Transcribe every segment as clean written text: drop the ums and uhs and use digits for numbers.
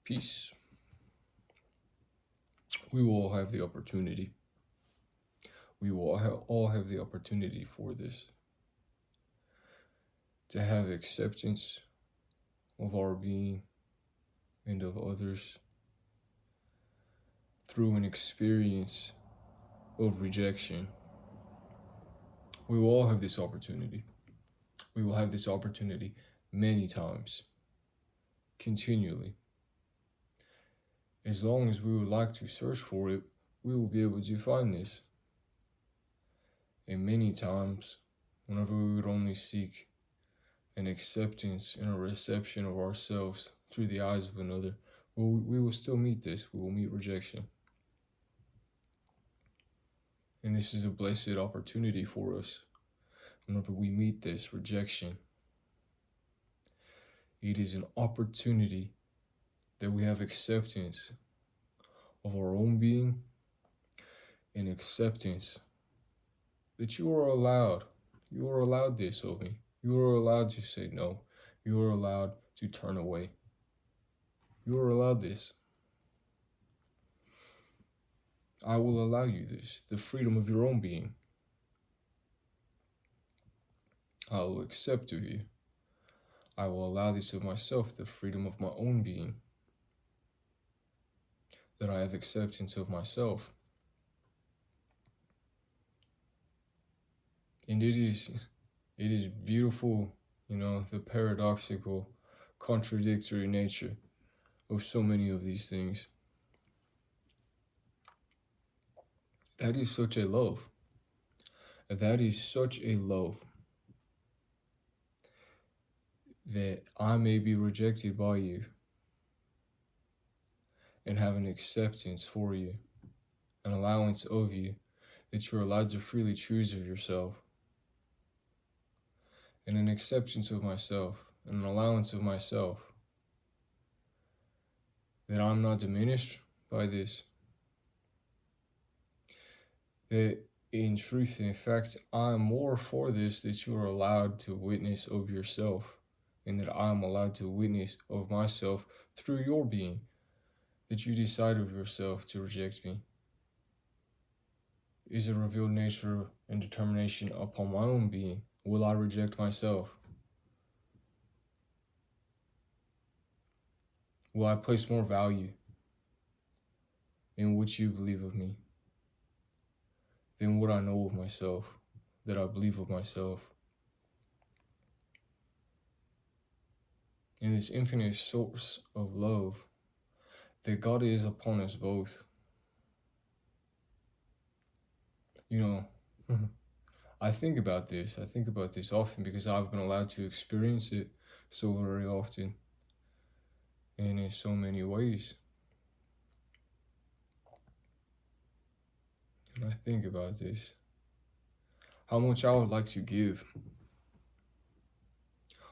Peace. We will all have the opportunity. We will all have the opportunity for this. To have acceptance of our being and of others through an experience of rejection. We will all have this opportunity. We will have this opportunity many times, continually. As long as we would like to search for it, we will be able to find this. And many times, whenever we would only seek an acceptance and a reception of ourselves through the eyes of another, we will still meet this. We will meet rejection. And this is a blessed opportunity for us. Whenever we meet this rejection, it is an opportunity that we have acceptance of our own being and acceptance that you are allowed this of me. You are allowed to say no. You are allowed to turn away. You are allowed this. I will allow you this, the freedom of your own being. I will accept of you. I will allow this of myself, the freedom of my own being. That I have acceptance of myself. And it is beautiful, the paradoxical, contradictory nature of so many of these things. That is such a love. That is such a love that I may be rejected by you and have an acceptance for you, an allowance of you, that you're allowed to freely choose of yourself, and an acceptance of myself, and an allowance of myself, that I'm not diminished by this, that in truth, in fact, I'm more for this, that you are allowed to witness of yourself, and that I'm allowed to witness of myself through your being, that you decide of yourself to reject me, is a revealed nature and determination upon my own being. Will I reject myself? Will I place more value in what you believe of me than what I know of myself, that I believe of myself? And this infinite source of love that God is upon us both. I think about this. I think about this often because I've been allowed to experience it so very often and in so many ways. And I think about this. How much I would like to give.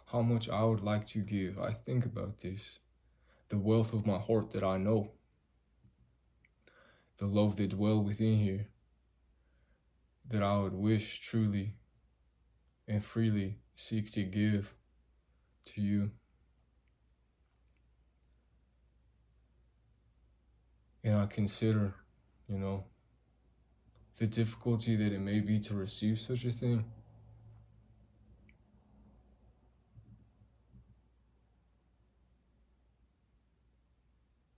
How much I would like to give. I think about this. The wealth of my heart that I know. The love that dwell within here. That I would wish truly and freely seek to give to you. And I consider, the difficulty that it may be to receive such a thing.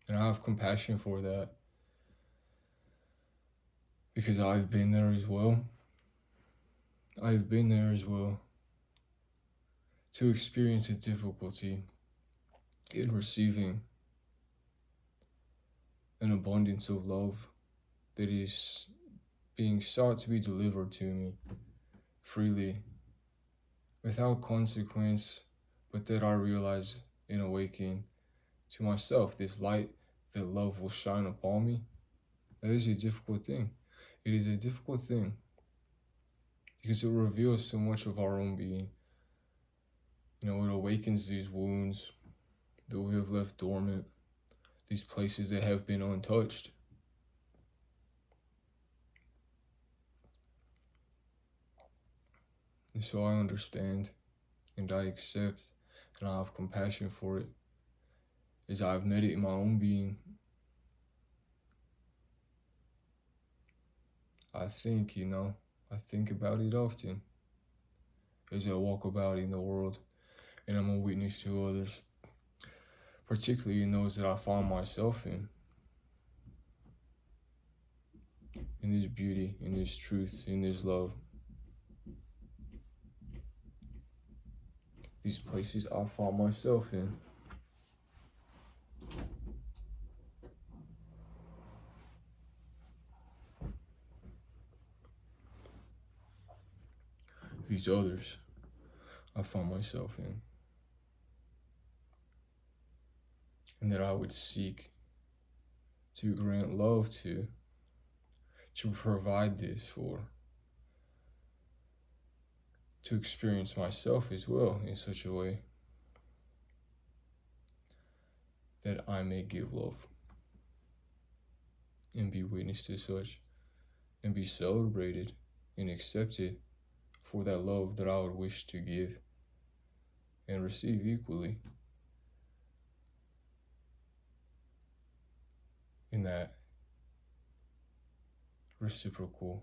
And I have compassion for that because I've been there as well. I've been there as well to experience a difficulty in receiving an abundance of love that is being sought to be delivered to me freely, without consequence, but that I realize in awakening to myself this light that love will shine upon me. That is a difficult thing. It is a difficult thing because it reveals so much of our own being. It awakens these wounds that we have left dormant, these places that have been untouched. And so I understand and I accept and I have compassion for it. as I've met it in my own being, I think about it often as I walk about in the world and I'm a witness to others, particularly in those that I find myself in this beauty, in this truth, in this love. These places I find myself in. These others I find myself in. And that I would seek to grant love to provide this for, to experience myself as well in such a way that I may give love and be witness to such and be celebrated and accepted for that love that I would wish to give and receive equally in that reciprocal,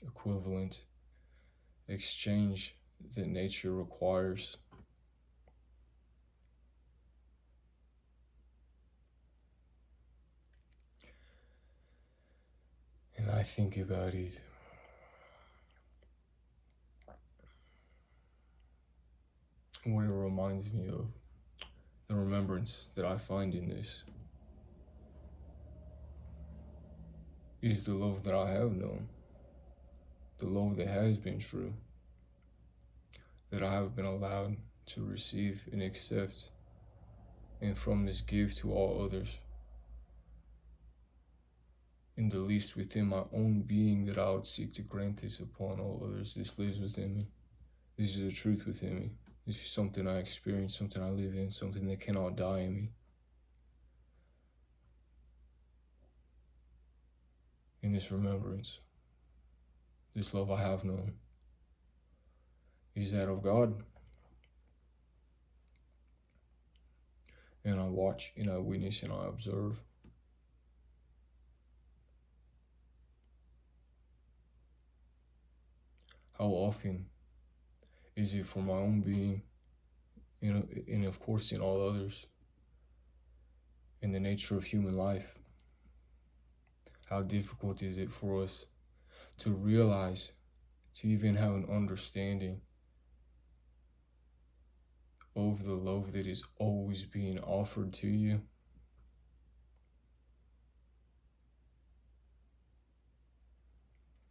equivalent exchange that nature requires. And I think about it what it reminds me of, the remembrance that I find in this is the love that I have known, the love that has been true, that I have been allowed to receive and accept, and from this give to all others. In the least within my own being, that I would seek to grant this upon all others. This lives within me. This is the truth within me. This is something I experience, something I live in, something that cannot die in me. In this remembrance, this love I have known is that of God. And I watch and I witness and I observe how often is it for my own being, and of course in all others, in the nature of human life, how difficult is it for us to realize, to even have an understanding of the love that is always being offered to you.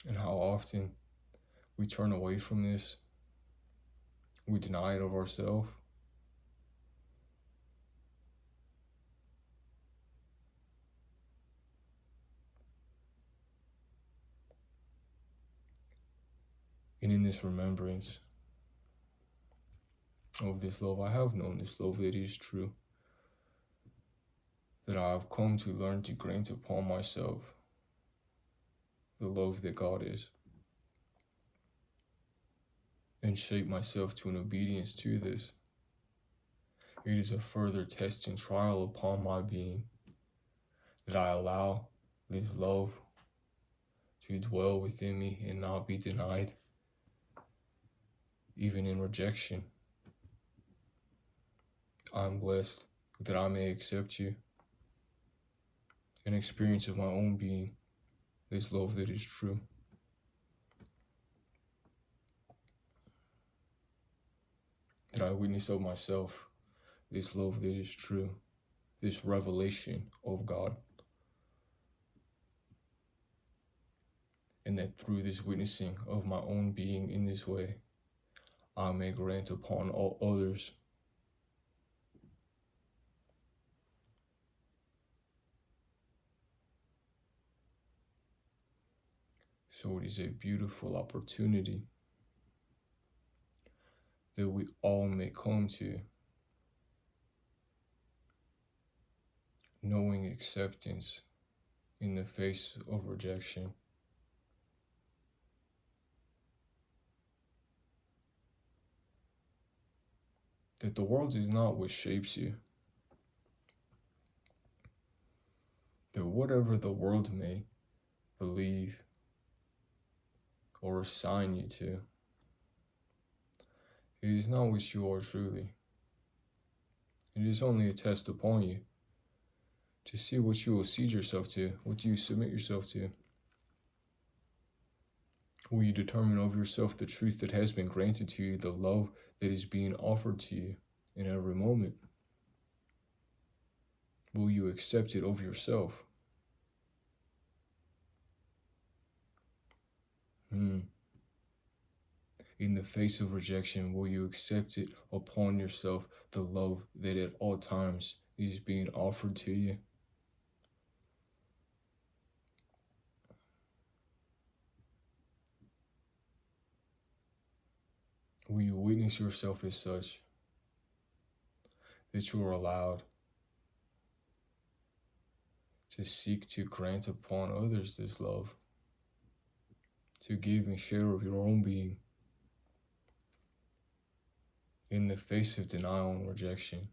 And how often we turn away from this, we deny it of ourselves. And in this remembrance of this love I have known, this love that is true, that I have come to learn to grant upon myself, the love that God is, and shape myself to an obedience to this. It is a further test and trial upon my being that I allow this love to dwell within me and not be denied, even in rejection. I'm blessed that I may accept you, an experience of my own being, this love that is true. That I witness of myself, this love that is true, this revelation of God. And that through this witnessing of my own being in this way, I may grant upon all others so it is a beautiful opportunity that we all may come to knowing acceptance in the face of rejection. That the world is not what shapes you, that whatever the world may believe or assign you to, it is not what you are truly. It is only a test upon you to see what you will cede yourself to, what you submit yourself to. Will you determine of yourself the truth that has been granted to you, the love that is being offered to you in every moment? Will you accept it of yourself? In the face of rejection, will you accept it upon yourself, the love that at all times is being offered to you? Will you witness yourself as such, that you are allowed to seek to grant upon others this love, to give and share of your own being in the face of denial and rejection?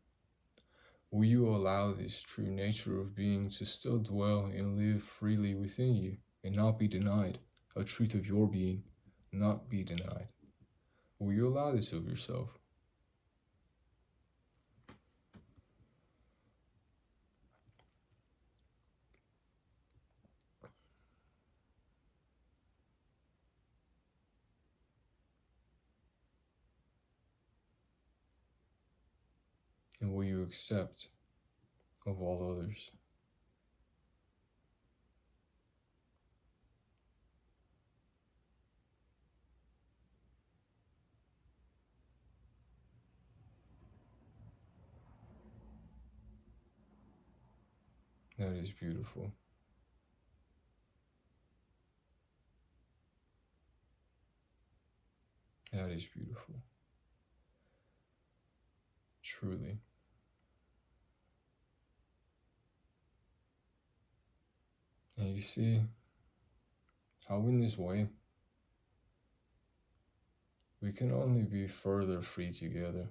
Will you allow this true nature of being to still dwell and live freely within you and not be denied, a truth of your being not be denied? Will you allow this of yourself? And will you accept of all others? That is beautiful. That is beautiful. Truly. And you see how in this way we can only be further free together.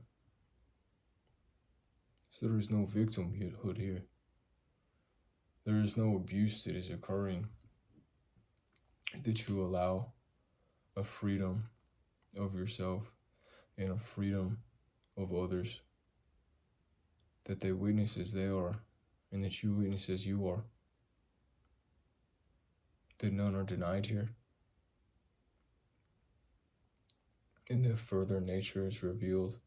So there is no victimhood here. There is no abuse that is occurring, that you allow a freedom of yourself and a freedom of others, that they witness as they are and that you witness as you are, that none are denied here, and that further nature is revealed,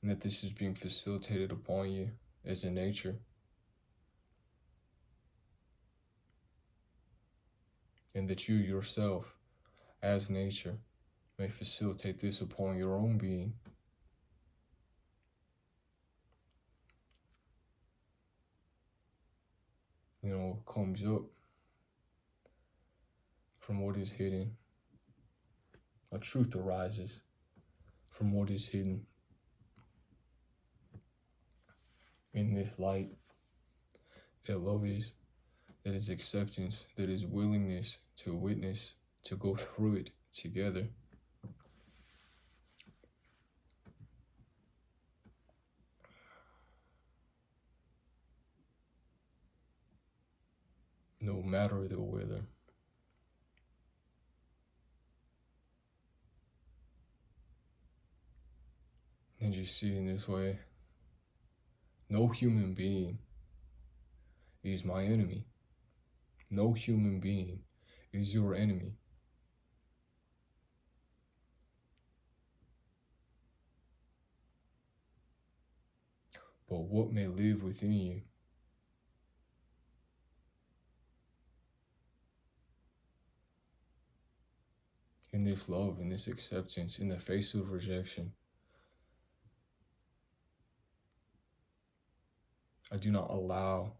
and that this is being facilitated upon you as a nature, and that you yourself as nature may facilitate this upon your own being. What comes up from what is hidden. A truth arises from what is hidden. In this light, that love is, that is acceptance, that is willingness to witness, to go through it together. No matter the weather. And you see, in this way, no human being is my enemy. No human being is your enemy. But what may live within you in this love, in this acceptance, in the face of rejection? I do not allow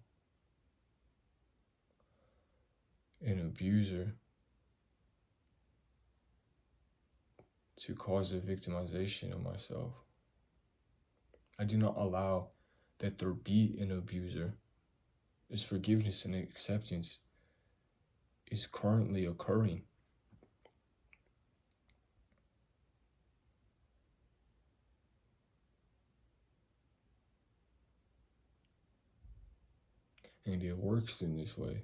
an abuser to cause a victimization of myself. I do not allow that there be an abuser. As forgiveness and acceptance is currently occurring. And it works in this way.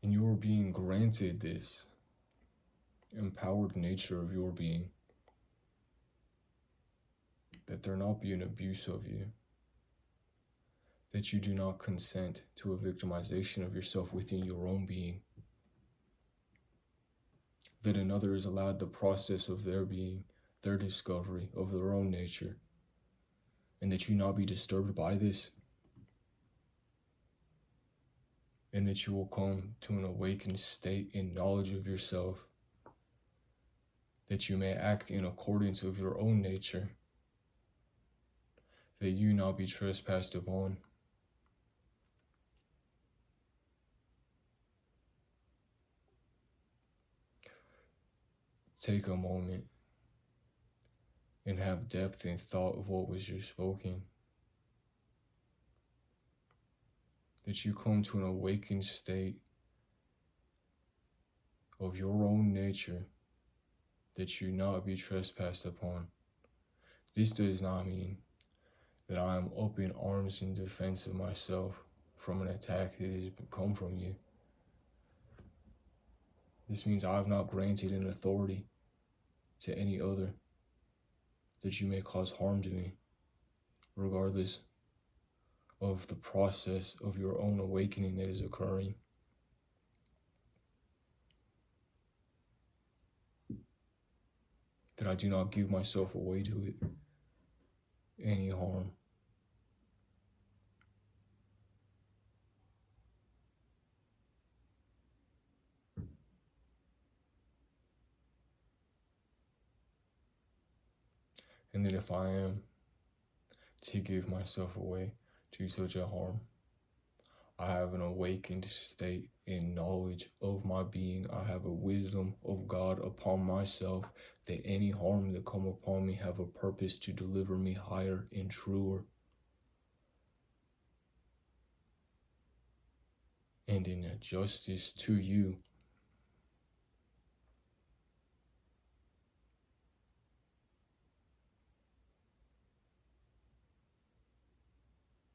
And you're being granted this empowered nature of your being, that there not be an abuse of you, that you do not consent to a victimization of yourself within your own being, that another is allowed the process of their being, their discovery of their own nature, and that you not be disturbed by this, and that you will come to an awakened state in knowledge of yourself, that you may act in accordance with your own nature, that you not be trespassed upon. Take a moment and have depth in thought of what was just spoken. That you come to an awakened state of your own nature, that you not be trespassed upon. This does not mean that I am up in arms in defense of myself from an attack that has come from you. This means I have not granted an authority to any other that you may cause harm to me, regardless of the process of your own awakening that is occurring. That I do not give myself away to it, any harm. And that if I am to give myself away to such a harm, I have an awakened state in knowledge of my being. I have a wisdom of God upon myself, that any harm that come upon me have a purpose to deliver me higher and truer, and in a justice to you.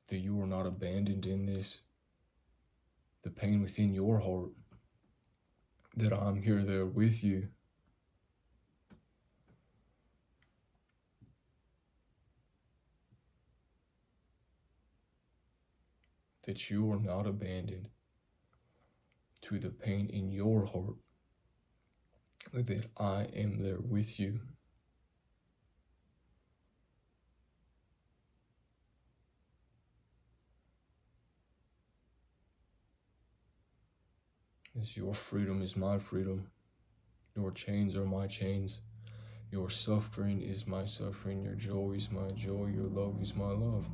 That you are not abandoned in this, the pain within your heart, that I'm here there with you. That you are not abandoned to the pain in your heart, that I am there with you. As your freedom is my freedom, your chains are my chains, your suffering is my suffering, your joy is my joy, your love is my love.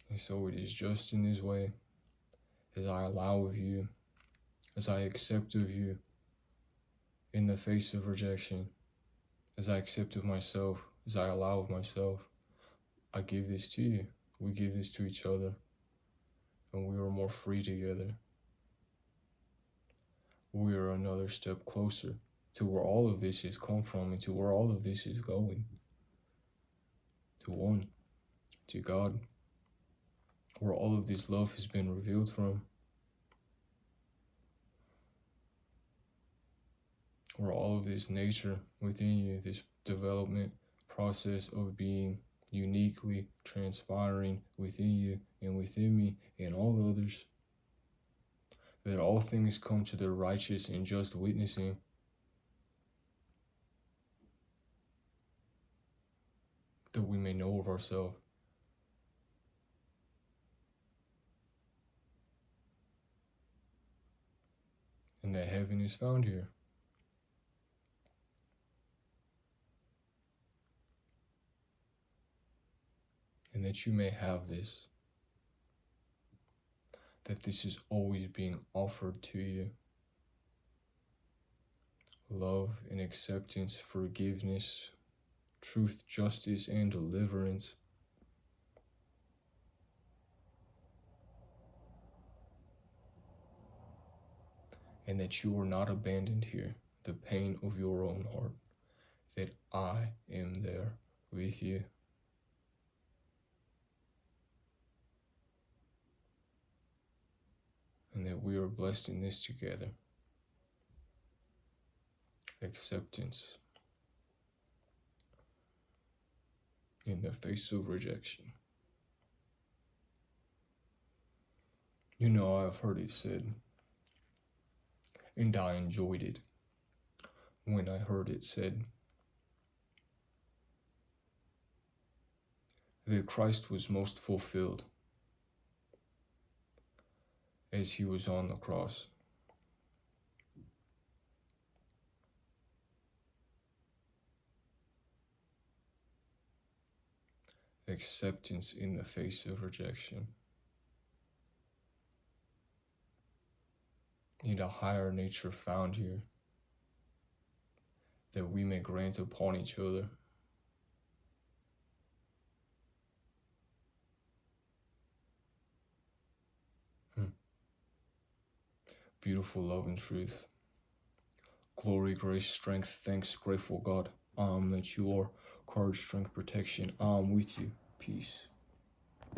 And so it is just in this way, as I allow of you, as I accept of you in the face of rejection, as I accept of myself, as I allow of myself, I give this to you. We give this to each other, and we are more free together. We are another step closer to where all of this has come from and to where all of this is going. To one, to God, where all of this love has been revealed from, where all of this nature within you, this development process of being uniquely transpiring within you and within me and all others, that all things come to their righteous and just witnessing, that we may know of ourselves. And that heaven is found here. And that you may have this, that this is always being offered to you. Love and acceptance, forgiveness, truth, justice, and deliverance. And that you are not abandoned here, the pain of your own heart, that I am there with you. And that we are blessed in this together. Acceptance in the face of rejection. You know, I've heard it said, and I enjoyed it when I heard it said, that Christ was most fulfilled as he was on the cross. Acceptance in the face of rejection. In a higher nature found here, that we may grant upon each other beautiful love and truth. Glory, grace, strength, thanks, grateful God, that you are courage, strength, protection. With you. Peace.